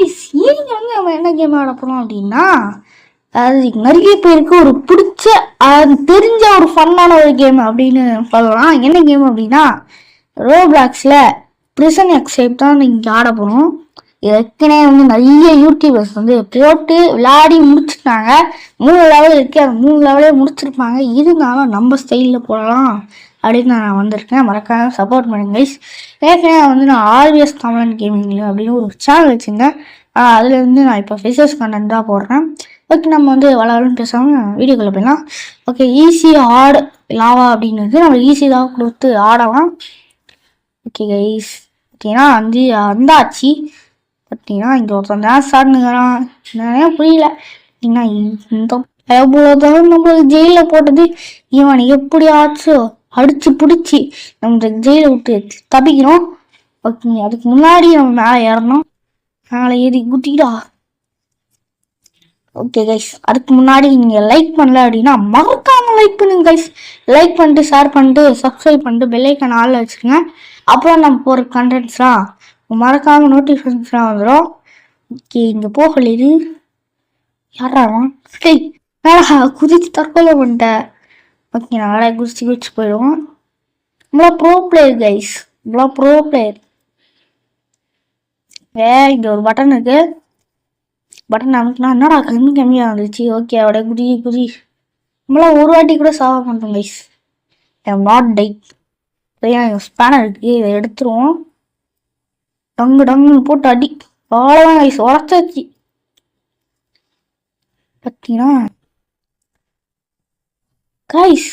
இன்னைக்கு வந்து நம்ம என்ன கேம் ஆட போறோம் அப்படின்னா, அது நிறைய பேருக்கு ஒரு பிடிச்ச அது தெரிஞ்ச ஒரு ஃபன்னான ஒரு கேம் அப்படின்னு சொல்லலாம். என்ன கேம் அப்படின்னா, ரோபிளாக்ஸ்ல பிரிசன் எக்ஸைட் தான் இன்னைக்கு ஆட போறோம். ஏற்கனவே வந்து நிறைய யூடியூபர்ஸ் வந்து போட்டு விளையாடி முடிச்சுட்டாங்க. 3 லெவல் இருக்கு, அந்த 3 லெவலே முடிச்சிருப்பாங்க. இருந்தாலும் நம்ம ஸ்டைலில் போடலாம் அப்படின்னு நான் வந்திருக்கேன். மறக்காம சப்போர்ட் பண்ணுங்க கைஸ். ஏற்கனவே வந்து நான் ஆர்விஎஸ் தமிழன் கேமிங் அப்படின்னு ஒரு சேனல் வச்சுருந்தேன். அதுலேருந்து நான் இப்போ ஃபேஸஸ் கண்டென்ட் தான் போடுறேன். ஓகே, நம்ம வந்து வளவலன்னு பேசாமல் வீடியோக்குள்ளே போயிடலாம். ஓகே, ஈஸி ஆடு லாவா அப்படின்றது நம்ம ஈஸி தான் கொடுத்து ஆடலாம். ஓகே கைஸ், ஓகேனா வந்து வந்தாச்சு. பார்த்தீங்கன்னா இங்கே ஒருத்தன் டான்ஸ் ஆடுனுங்கிறான். என்னன்னே புரியல. ஏன்னா இந்த பயபுலதான் நம்மளுக்கு ஜெயிலில் போட்டது. இவன் எப்படி ஆச்சோ அடிச்சு பிடிச்சி நம்ம ஜெயிலை விட்டு தப்பிக்கிறோம். ஓகே, அதுக்கு முன்னாடி நம்ம மேலே ஏறணும். மேலே ஏறி குட்டிடா. ஓகே கைஸ், அதுக்கு முன்னாடி நீங்கள் லைக் பண்ணல அப்படின்னா மறக்காம லைக் பண்ணுங்க கைஸ். லைக் பண்ணிட்டு ஷேர் பண்ணிட்டு சப்ஸ்கிரைப் பண்ணிட்டு பெல்லைக்கான ஆளில் வச்சுருங்க. அப்புறம் நம்ம போகிற கண்டென்ட்ஸ்லாம் மறக்காம நோட்டிஃபிகேஷன்ஸ்லாம் வந்துடும். ஓகே, இங்கே போகல இது யாராலும் சரி வேலை குதிச்சு தற்கொலை பண்ணிட்டேன். ஓகே, நான் வேலை குதிச்சு போயிடுவோம். நம்மளா ப்ரோ பிளேயர் கைஸ், நம்மளா ப்ரோ பிளேயர். இங்கே ஒரு பட்டன் இருக்கு. பட்டன் அமுக்குனா என்னடா கம்மியாக வந்துச்சு. ஓகே, அப்படியே குதி நம்மளாம் ஒரு வாட்டி கூட சாவ பண்ணுறோம் கைஸ். நாட் டைட் ஸ்பேனர் இருக்கு, இதை எடுத்துருவோம். டங்குன்னு போட்டு அடி. அவ்வளோதான் கைஸ், உடச்சாச்சு. பார்த்தீங்கன்னா கைஸ்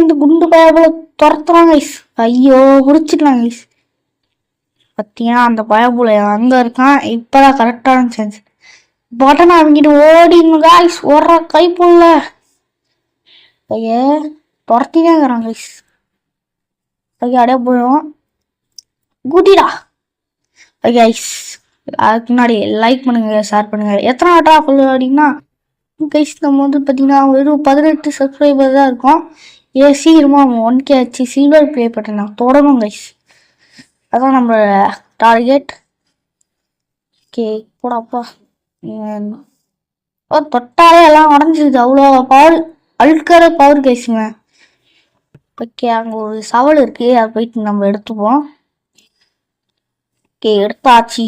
இந்த குண்டு பயபுல துரத்துறான் கைஸ். ஐயோ முடிச்சிடலாம் கைஸ். பார்த்தீங்கன்னா அந்த பயபுல அங்கே இருக்கான். இப்போதான் கரெக்டான சான்ஸ். பட்டன் அவங்கிட்டு ஓடிடணும் கைஸ். ஓடுற கை போடல. ஐயே துரத்தினே இருக்கிறான் கைஸ். ஓகே, அப்படியே போயிடும். கூட்டிடா. ஓகே கைஸ், அதுக்கு முன்னாடி லைக் பண்ணுங்க, ஷேர் பண்ணுங்க. எத்தனை வாட்டா சொல்லு அப்படின்னா கைஸ், நம்ம வந்து பார்த்தீங்கன்னா வெறும் 18 சப்ஸ்கிரைபர் தான் இருக்கும். சீக்கிரமா 1K ஆச்சு. சில்வர் ப்ளே பட்டன் நான் தொடரும் கைஸ், அதான் நம்ம டார்கெட். ஓகே போடாப்பா. தொட்டாலே எல்லாம் உடஞ்சிருது. அவ்வளோ பவர், அழுக்கிற பவர் கைஸுங்க. ஓகே, அங்கே ஒரு சவல் இருக்கு, அதை போயிட்டு நம்ம எடுத்துப்போம். ஓகே, எடுத்தாச்சு.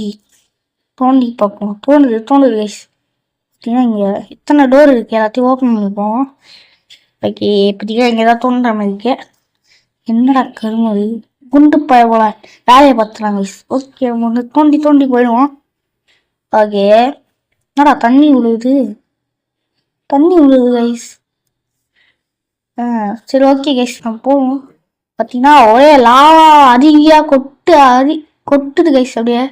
தோண்டி பார்ப்போம். தோணுது கைஸ். பார்த்தீங்கன்னா இங்கே இத்தனை டோர் இருக்கு, எல்லாத்தையும் ஓப்பன் பண்ணிப்போம். ஓகே, பார்த்தீங்கன்னா இங்கே தான் தோன்ற மாதிரி இருக்கு. என்னடா கருமது குண்டு போல வேலையை பார்த்துலாம் கைஸ். ஓகே, தோண்டி போயிடுவோம். ஓகே, என்னடா தண்ணி விழுது கைஸ். சரி ஓகே கைஸ், நம்ம போவோம். பார்த்தீங்கன்னா ஒரே லாவா அதிகமாக கொட்டுது கைஸ். அப்படியே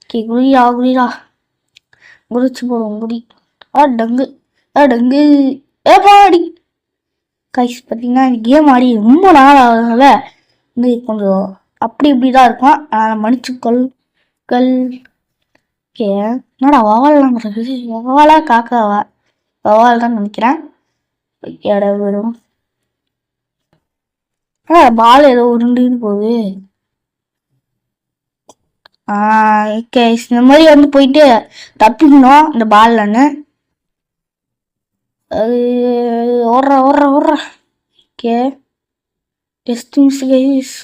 ஓகே, குடிடா குதிச்சு போடுவோம். டங்கு ஏப்பாடி கைஸ். பார்த்தீங்கன்னா இந்த கேம் ஆடி ரொம்ப நாள் ஆகுதுனால வந்து கொஞ்சம் அப்படி இப்படிதான் இருக்கும். அதனால் மன்னிச்சுக்கொள். ஓகே, என்னடா வவால்லாம் இருக்குது. வவாலா காக்காவா? வவால் தான் நினைக்கிறேன். ஓகே, இட வரும். பால் ஏதோ உருண்டுன்னு போகுது. இந்த மாதிரி வந்து போயிட்டு தப்பிக்கணும் இந்த பால்லன்னு. அது ஓடுற. Okay, testings guys.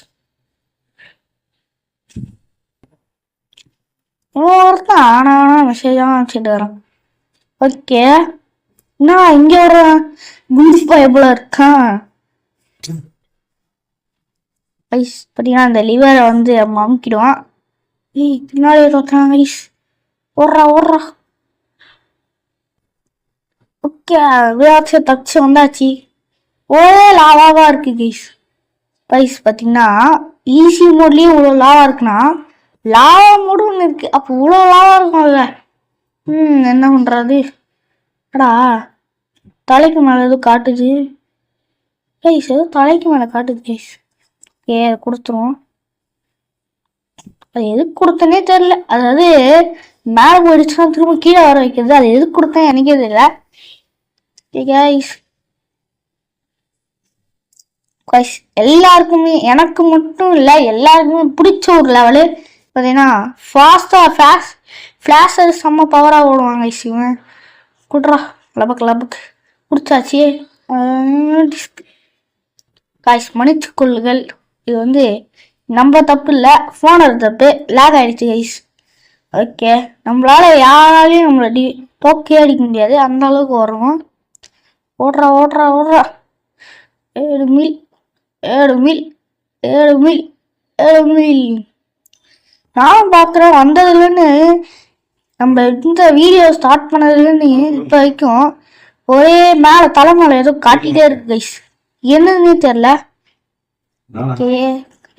ஒருத்தான் ஆனா மெசேஜாக வச்சுட்டு வரான். ஓகே, நான் இங்கே ஒரு குண்டு பயபுல இருக்கான் கைஸ். பார்த்தீங்கன்னா அந்த லிவரை வந்து அமுக்கிடுவான். பின்னாடி தோற்றாங்க கைஸ். ஓடுறா. ஓகே, விளையாச்சு தச்சு வந்தாச்சு. ஒரே லாவாவா இருக்கு கைஸ். பார்த்தீங்கன்னா ஈஸி மோட்லேயும் இவ்வளோ லாவா இருக்குன்னா லாவா மோடு ஒன்று இருக்கு. அப்போ இவ்வளோ லாவா இருக்கும்ல. என்ன பண்ணுறது? அடா தலைக்கு மேலே எதுவும் காட்டுது கைஸ். தலைக்கு மேலே காட்டுது கைஸ். ஓகே, அதை கொடுத்துருவோம். அது எதுக்கு கொடுத்தனே தெரியல. அதாவது மேலே போயிடுச்சுன்னா திரும்ப கீழே வர வைக்கிறது. அது எதுக்கு கொடுத்தேன் எனக்கே தெரியல கைஸ். எல்லாருக்குமே, எனக்கு மட்டும் இல்லை, எல்லாருக்குமே பிடிச்ச ஒரு லெவலு பார்த்தீங்கன்னா ஃப்ளாஷர் செம்ம பவராக ஓடுவாங்க கைஸ். இவன் குட்ரா லபக்கு குடிச்சாச்சு. காய்ஸ் மன்னிச்சு கொள்ளுங்கள், இது வந்து நம்ம தப்பு இல்லை, ஃபோனோட தப்பு, லேக் ஆகிடுச்சு கைஸ். ஓகே, நம்மளால யாராலையும் நம்மளை டோக்கே அடிக்க முடியாது, அந்த அளவுக்கு வருவோம். ஓடுறா 7 மீல் 7 மீல் 7 மீல் 7 மீல். நானும் பார்க்குறேன் வந்ததுலேருந்து, நம்ம இந்த வீடியோ ஸ்டார்ட் பண்ணதுலேருந்து இப்போ வரைக்கும் ஒரே மேலே தலைமலை ஏதோ காட்டிகிட்டே இருக்கு கைஸ், என்னதுன்னே தெரில. ஓகே,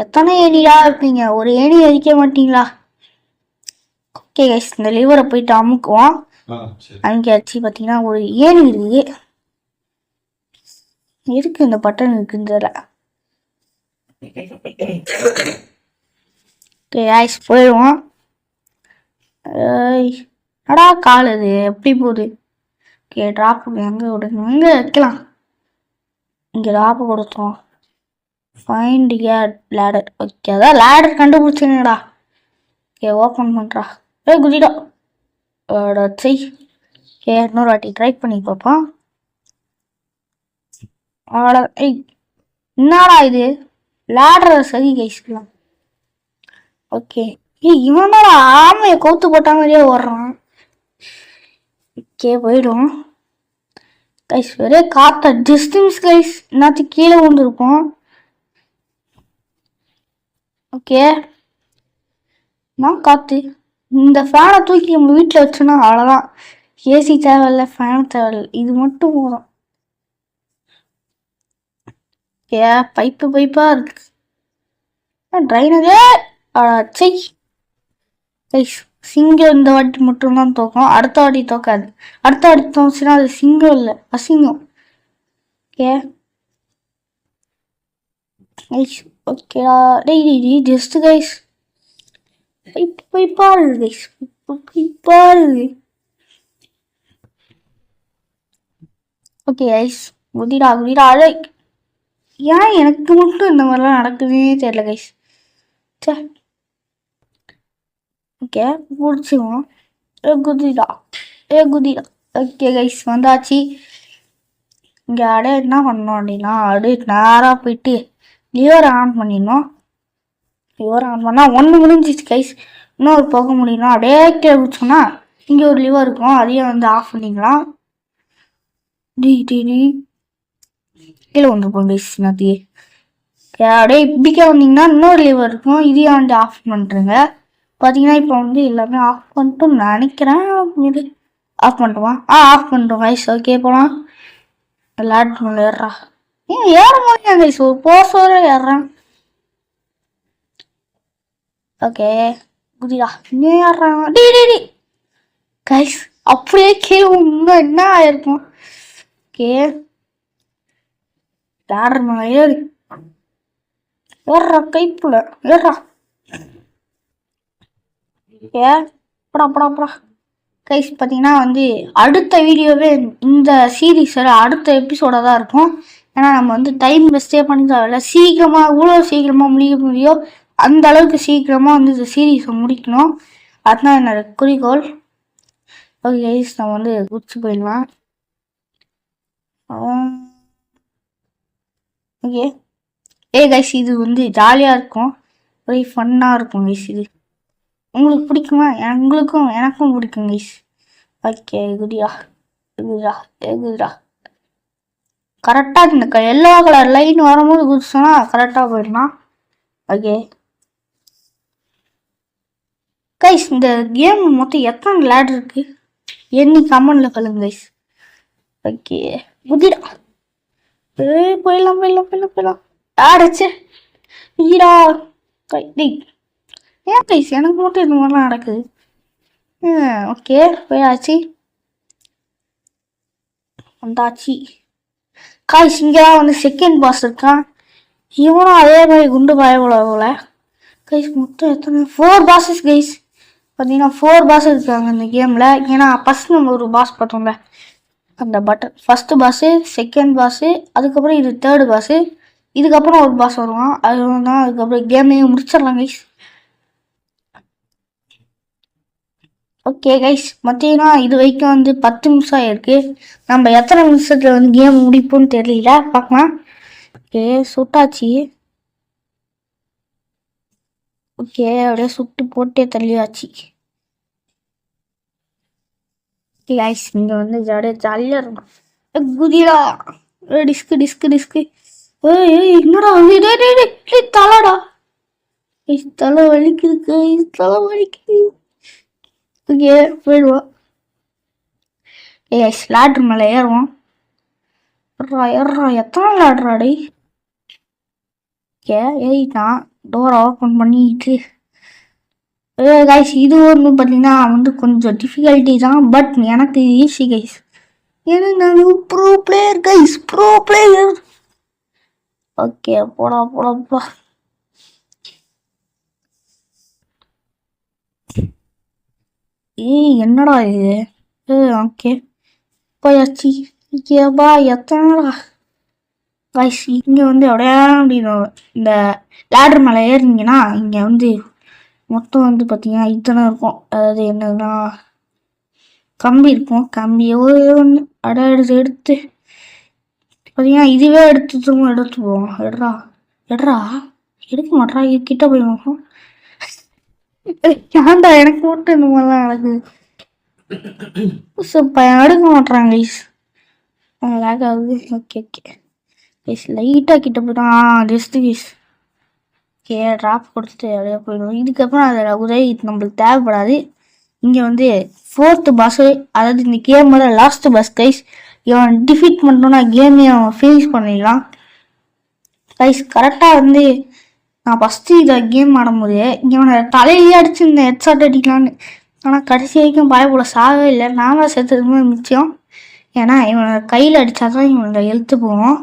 எத்தனை ஏணியா இருப்பீங்க, ஒரு ஏணி அடிக்க மாட்டீங்களா? ஓகே கைஸ், இந்த லிவரை போயிட்டு அமுக்குவோம். அமுக்கியாச்சு. பார்த்தீங்கன்னா ஒரு ஏணி இருக்கு இந்த பட்டன் இருக்குன்னு தெரியல. ஓகே கைஸ், போயிடுவோம். நடா கால் அது எப்படி போகுது? ஓகே, ட்ராப் எங்கே விடுங்க, எங்கே வைக்கலாம்? இங்கே ட்ராப்பு கொடுத்தோம். Find ladder. ஓகே, அதான் லேடர் கண்டுபிடிச்சிங்கடா. ஓகே, ஓப்பன் பண்ணுறா. குதிடா செய். ஓகே, இன்னொரு வாட்டி ட்ரை பண்ணி பார்ப்போம். அவ்வளோ. என்னடா இது லேடர் சரி கைஸ்க்கலாம். ஓகே, இவன் தான் ஆமையை கவுத்து போட்ட மாதிரியே ஓடுறான். ஓகே, போயிடும் கைஸ். ஒரே காத்த டிஸ்டன்ஸ் கைஸ், எல்லாத்தையும் கீழே வந்துருப்போம். ஓகே, நான் காத்து இந்த ஃபேனை தூக்கி நம்ம வீட்டில் வச்சோன்னா அவ்வளோதான். ஏசி தேவையில்ல, ஃபேன் தேவையில்ல, இது மட்டும் போதும். ஓகே, பைப்பாக இருக்கு. ட்ரைனரே செய் கைஸ். சிங்கம் இந்த வாட்டி மட்டும்தான் தோக்கும், அடுத்த வாட்டி தோக்காது. அடுத்த வாட்டி தோச்சுன்னா அது சிங்கம் இல்லை, அசிங்கம். Okay guys. ஓகேடா. டெய்லி ஜஸ்ட் கைஸ் பைப்பா இருக்கு கைஸ், பைப்பா இருக்கு. ஓகே கைஸ், குதிடா அழை. ஏன் எனக்கு மட்டும் இந்த மாதிரிலாம் நடக்குதுன்னே தெரியல கைஸ். சே. ஓகே, பிடிச்சிக்குவோம். குதிடா. ஓகே கைஸ், வந்தாச்சு. இங்கே என்ன பண்ணோம் அப்படின்னா, நேராக போயிட்டு லிவர் ஆன் பண்ணிடணும். லிவர் ஆன் பண்ணால் ஒன்று முடிஞ்சிச்சு கைஸ். இன்னொரு போக முடியணும். அப்படியே கீழே பிடிச்சோன்னா இங்கே ஒரு லிவர் இருக்கும், அதையும் வந்து ஆஃப் பண்ணிக்கலாம். கீழே வந்துருப்போம் கைஸ். நாத்தியே அப்படியே இப்படிக்கே வந்தீங்கன்னா இன்னொரு லிவர் இருக்கும், இதையும் வந்து ஆஃப் பண்ணுறேங்க. பார்த்தீங்கன்னா இப்போ வந்து எல்லாமே ஆஃப் பண்ணிட்டோம் நினைக்கிறேன். ஆஃப் பண்ணிட்டோமா? ஆஃப் பண்ணிட்டோம் கைஸ். ஓகே, போகலாம். லேட் பண்ண ஏறா. ஏற முடியும் கைஸ், ஒரு போசோட ஏறுறேன். ஓகே, குதிடா. இன்னும் ஏறுறாங்க. டி கைஸ், அப்படியே கீழே இன்னும் என்ன ஆயிருக்கும். ஓகே, லேடர் மேலே ஏறுறா கைப்புல ஏறா. ஓகே, படா கைஸ். பார்த்தீங்கன்னா வந்து அடுத்த வீடியோவே இந்த சீரீஸில் அடுத்த எபிசோடாக தான் இருக்கும். ஏன்னா நம்ம வந்து டைம் வேஸ்டே பண்ணி தேவையில்ல, சீக்கிரமாக இவ்வளோ சீக்கிரமாக முடிக்க முடியும் அந்த அளவுக்கு சீக்கிரமாக வந்து இந்த சீரீஸை முடிக்கணும். அதுதான் என்னோட குறிக்கோள். ஓகே கைஸ், நம்ம வந்து குடிச்சு போயிடலாம். ஓகே கைஸ், இது வந்து ஜாலியாக இருக்கும், ஒரே ஃபன்னாக இருக்கும் கைஸ். இது உங்களுக்கு பிடிக்குமா? எனக்கும் பிடிக்கும் கைஸ். ஓகே, குதிடா கரெக்டாக இந்த எல்லோ கலர் லைன் வரும்போது குதிச்சோன்னா கரெக்டாக போயிடலாம். ஓகே கைஸ், இந்த கேம் மொத்தம் எத்தனை லேடர் இருக்கு எண்ணி கமெண்ட்ல சொல்லுங்க கைஸ். ஓகே, குதிடா. போயிடலாம். ஆடச்சு ஈடா. ஏன் கைஸ் எனக்கு மட்டும் இந்த மாதிரிலாம் நடக்குது? ஓகே, போயாச்சு. வந்தாச்சு கைஸ். இங்கே வந்து செகண்ட் பாஸ் இருக்கான். இவனும் அதே மாதிரி குண்டு போல கைஸ். மொத்தம் எத்தனை 4 பாஸஸ் கைஸ். பார்த்தீங்கன்னா 4 பாஸ் இருக்காங்க இந்த கேமில். ஏன்னா ஃபஸ்ட் நம்ம ஒரு பாஸ் பார்த்தோம்ல, அந்த button first pass, second pass, அதுக்கப்புறம் இது 3rd பாஸு, இதுக்கப்புறம் ஒரு பாஸ் வருவான். அது தான் அதுக்கப்புறம் கேமையும் முடிச்சிடலாம் கைஸ். ஓகே கைஸ், பார்த்தீங்கன்னா இது வரைக்கும் வந்து 10 நிமிஷம் ஆயிருக்கு. நம்ம எத்தனை நிமிஷத்துல வந்து கேம் முடிப்போம்னு தெரியல, பார்க்கலாம். ஓகே, சுட்டாச்சு. ஓகே, அப்படியே சுட்டு போட்டே தள்ளியாச்சு. ஓகே கைஸ், இங்கே வந்து ஜாலியாக இருக்கும். குதிரா டிஸ்கு டிஸ்கு டிஸ்கு. ஏய் என்னடா தலைடா. தலை வலிக்குது, தலை வலிக்குது. ஓகே, போயிடுவோம். ஏய் லேட்ரு மேலே ஏறுவோம். ஏறா எத்தனை லேட்ராடி. ஓகே, ஏறிட்டான். டோரை ஓப்பன் பண்ணிட்டு கைஸ், இது ஒன்று பார்த்தீங்கன்னா வந்து கொஞ்சம் டிஃபிகல்ட்டி தான், பட் எனக்கு ஈஸி கைஸ். ஏன்னா நான் pro player guys, pro player. Okay, போடாப்பா. ஏய் என்னடா இது. ஓகே போயாச்சு. ஓகேப்பா, எத்தனைடா கைஸ். இங்கே வந்து அப்படியே அப்படின்னு இந்த லேடர் மேலே ஏறினீங்கன்னா இங்கே வந்து மொத்தம் வந்து பார்த்தீங்கன்னா இத்தனை இருக்கும். அதாவது என்னதுன்னா கம்பி இருக்கும். கம்பியை ஒன்று எடுத்து பார்த்தீங்கன்னா இதுவே எடுத்து போவோம். எடுறா எடுக்க மாட்டா. இது கிட்ட போய் பார்ப்போம். ஏன்டா எனக்கு மட்டும் இந்த மாதிரிலாம் நடக்குது. எடுக்க மாட்டாங்க கைஸ், லேக் ஆகுது. ஓகே கைஸ், லைட்டாக கிட்ட போயிட்டோம். Just guys. ஓகே, ட்ராப் கொடுத்துட்டு அப்படியே போயிடுவோம். இதுக்கப்புறம் அதில் உதவி நம்மளுக்கு தேவைப்படாது. இங்கே வந்து 4th பாஸ், அதாவது இந்த கேமோட லாஸ்ட் பாஸ் கைஸ். இவன் டிஃபீட் பண்ணோன்னா கேமே அவன் ஃபினிஷ் பண்ணிடலாம் கைஸ். கரெக்டாக வந்து நான் ஃபஸ்ட்டு இதை கேம் ஆடும்போது இவனை தலையிலே அடிச்சு இந்த ஹெட்ஷாட் அடிக்கலான்னு. ஆனால் கடைசி வரைக்கும் பயப்பட சாகவே இல்லை. நான் தான் செத்துறதுமே மிச்சம். ஏன்னா இவனை கையில் அடித்தா தான் இவனோட எழுத்து போவோம்.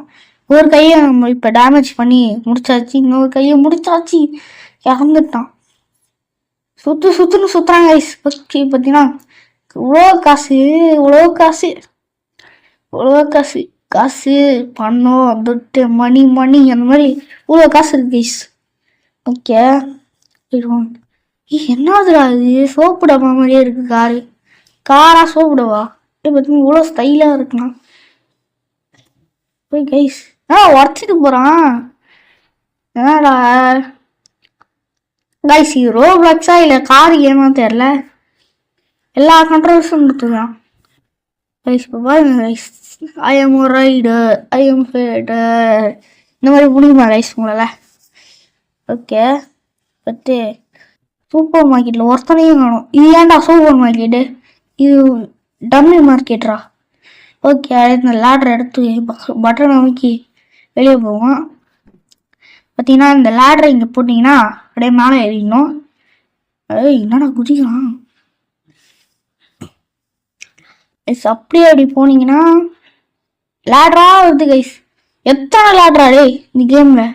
ஒரு கையை நம்ம இப்போ டேமேஜ் பண்ணி முடிச்சாச்சு, இன்னொரு கையை முடிச்சாச்சு. இறந்துட்டான். சுற்றுன்னு சுற்றுறாங்க கைஸ். ஃபஸ்ட்டு பார்த்தீங்கன்னா இவ்வளோ காசு பணம் துட்டு மணி அந்த மாதிரி இவ்வளோ காசு இருக்கு கைஸ். ஓகே, என்னதுடா இது. சோப்பு டப்பா மாதிரியே இருக்கு காரா சோப்பு டப்பா. பார்த்தீங்கன்னா இவ்வளோ ஸ்டைலாக இருக்கலாம். போய் கைஸ் உடச்சிட்டு போகிறான். என்னடா கைஸ், இது ரோப்ளாக்ஸா இல்லை கார் கேமா தெரில. எல்லா கண்ட்ரோல்ஸும் கொடுத்துருக்கான் கைஸ். இப்போ பாருங்க guys, I am rider, I am fader, இந்த மாதிரி முடியுமா கைஸ் உங்களால்? ஓகே, பட்டு சூப்பர் மார்க்கெட்டில் ஒருத்தனையும் காணும். இது ஏன்டா சூப்பர் மார்க்கெட்டு, இது டம்மி மார்க்கெட்ரா. ஓகே, இந்த லேடர் எடுத்து பட்டன் அமைக்கி வெளியே போவோம். பார்த்தீங்கன்னா இந்த லேடரை இங்கே போட்டிங்கன்னா அப்படியே மேலே ஏறிடணும். என்னடா குதிக்கலாம். அப்படியே அப்படி போனீங்கன்னா லேடரா வருது கைஸ். எத்தனை லேடரா டே இந்த கேமில்.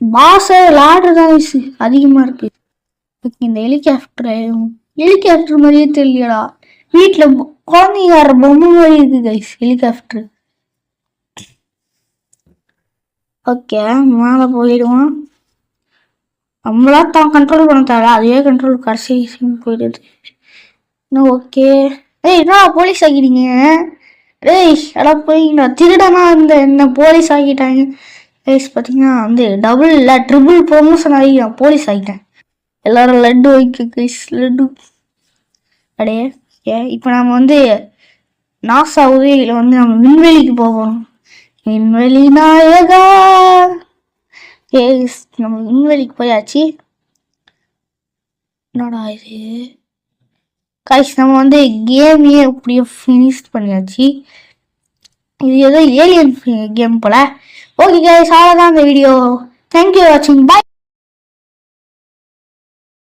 பாஸ லேடர் தான் கைஸ் அதிகமாக இருக்கு. இந்த ஹெலிகாப்டர் மாதிரியே தெரியலடா. வீட்டில் குழந்தைங்க பொம்மை மாதிரி இருக்கு கைஸ் ஹெலிகாப்டர். ஓகே, மேலே போயிடுவோம். நம்மளா தான் கண்ட்ரோல் பண்ண தேவை, அதே கண்ட்ரோல் கடைசி போயிடுது. இன்னும் ஓகே. என்ன போலீஸ் ஆகிட்டீங்க. எல்லாம் போய் நான் திருடனா என்ன போலீஸ் ஆகிட்டாங்க கைஸ். பார்த்தீங்கன்னா வந்து டபுள் இல்லை ட்ரிபிள் ப்ரொமோஷன் ஆகி நான் போலீஸ் ஆகிட்டேன். எல்லாரும் லட்டு வைக்க கைஸ், லட்டு அடையே. இப்போ நம்ம வந்து நாசா உதவியில் வந்து நம்ம விண்வெளிக்கு போவோம். விண்வெளி நாயகா. நம்ம விண்வெளிக்கு போயாச்சு. என்னடா இது கைஸ், நம்ம வந்து கேமையே அப்படியே ஃபினிஷ் பண்ணியாச்சு. இது ஏதோ ஏலியன் கேம் போல. ஓகே கைஸ், அவ்வளோதான் இந்த வீடியோ. தேங்க்யூ வாட்சிங். பாய்.